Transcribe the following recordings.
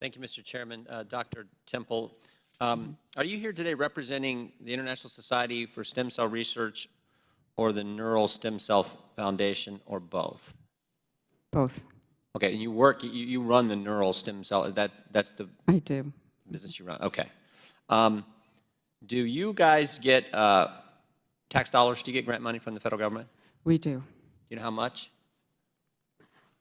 Thank you, Mr. Chairman. Dr. Temple, are you here today representing the International Society for Stem Cell Research or the Neural Stem Cell Foundation, or both? Both. Okay, and you run the Neural Stem Cell, that's the I do. business you run, okay. Do you guys get tax dollars? Do you get grant money from the federal government? We do. Do you know how much?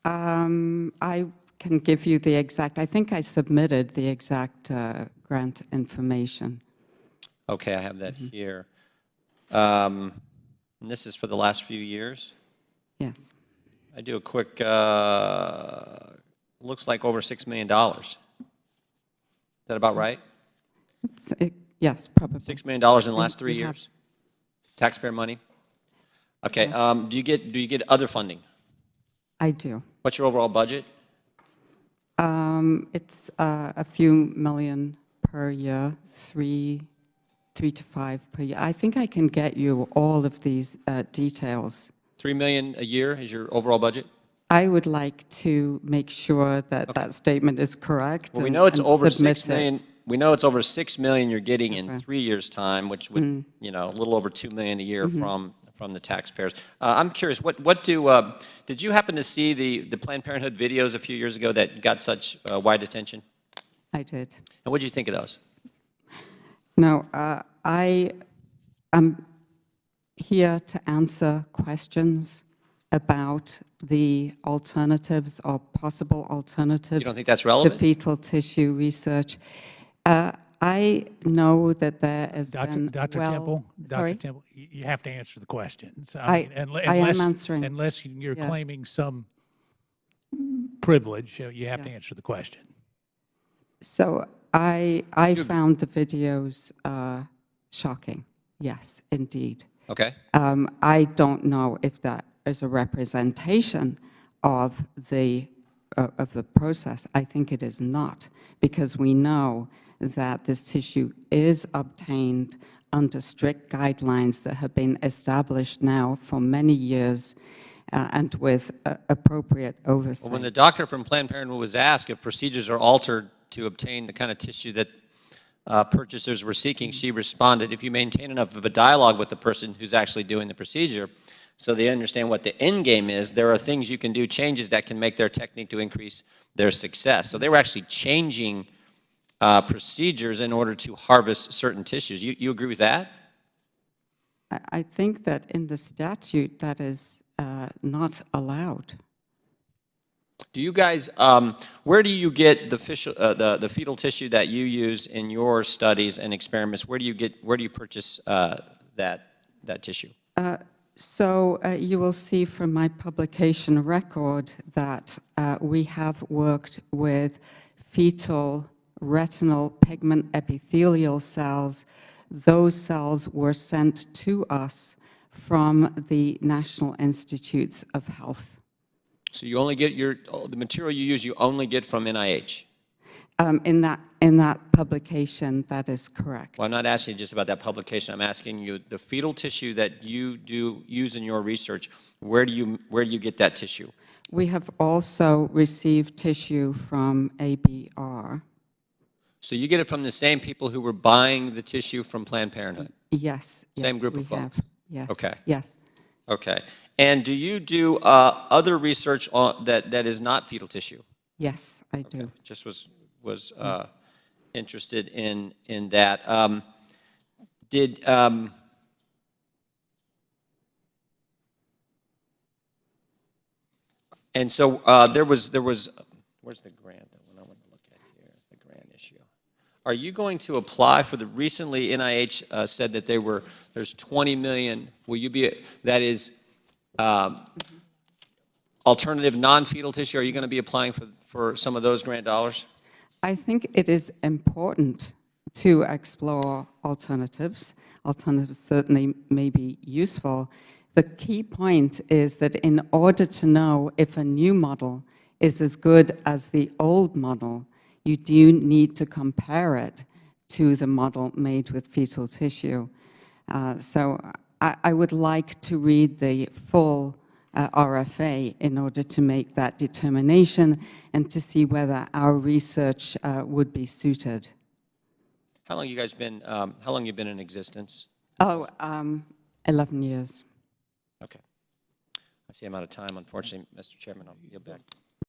I can give you the exact, I think I submitted the exact grant information. Okay, I have that here. And this is for the last few years? Yes. I do a quick, looks like over $6 million. Is that about right? Yes, probably. $6 million in the last 3 we have- years? Taxpayer money? Okay, Yes. do you get other funding? I do. What's your overall budget? It's a few million per year, three to five per year. I think I can get you all of these details. $3 million a year is your overall budget? I would like to make sure that that statement is correct. Well, we know it's over submit 6 million. it. We know it's over 6 million you're getting in Okay. 3 years' time, which would, you know, a little over 2 million a year from the taxpayers. I'm curious, did you happen to see the Planned Parenthood videos a few years ago that got such wide attention? I did. And what did you think of those? No, I am here to answer questions about the alternatives or possible alternatives You don't think that's to relevant? fetal tissue research. I know that there has been, Dr. well, Temple, sorry? Dr. Temple, you have to answer the questions. I am answering. Unless you're Yeah. claiming some privilege, you have to answer the question. So I found the videos shocking. Yes, indeed. Okay. I don't know if that is a representation of the process. I think it is not, because we know that this tissue is obtained under strict guidelines that have been established now for many years and with appropriate oversight. Well, when the doctor from Planned Parenthood was asked if procedures are altered to obtain the kind of tissue that purchasers were seeking, she responded, if you maintain enough of a dialogue with the person who's actually doing the procedure so they understand what the end game is, there are things you can do, changes that can make their technique to increase their success. So they were actually changing procedures in order to harvest certain tissues. You agree with that? I think that in the statute that is not allowed. Do you guys, where do you get the fetal tissue that you use in your studies and experiments? Where do you purchase that tissue? So you will see from my publication record that we have worked with fetal retinal pigment epithelial cells. Those cells were sent to us from the National Institutes of Health. So you only get the material you use, you only get from NIH? In that publication, that is correct. Well, I'm not asking you just about that publication. I'm asking you the fetal tissue that you use in your research. Where do you get that tissue? We have also received tissue from ABR. So you get it from the same people who were buying the tissue from Planned Parenthood? Yes. Same yes, group we of folks? have. Yes. Okay. Yes. Okay. And do you do other research that is not fetal tissue? Yes, I do. Okay. Just was interested in that. And so there was. Where's the grant? That one I want to look at here. The grant issue. Are you going to apply for the recently NIH said that there's 20 million. Will you be that is alternative non-fetal tissue? Are you going to be applying for some of those grant dollars? I think it is important to explore alternatives. Alternatives certainly may be useful. The key point is that in order to know if a new model is as good as the old model, you do need to compare it to the model made with fetal tissue. So I would like to read the full RFA in order to make that determination and to see whether our research would be suited. How long you guys been, how long you been in existence? Oh, 11 years. Okay. I see I'm out of time, unfortunately, Mr. Chairman. I'll yield back.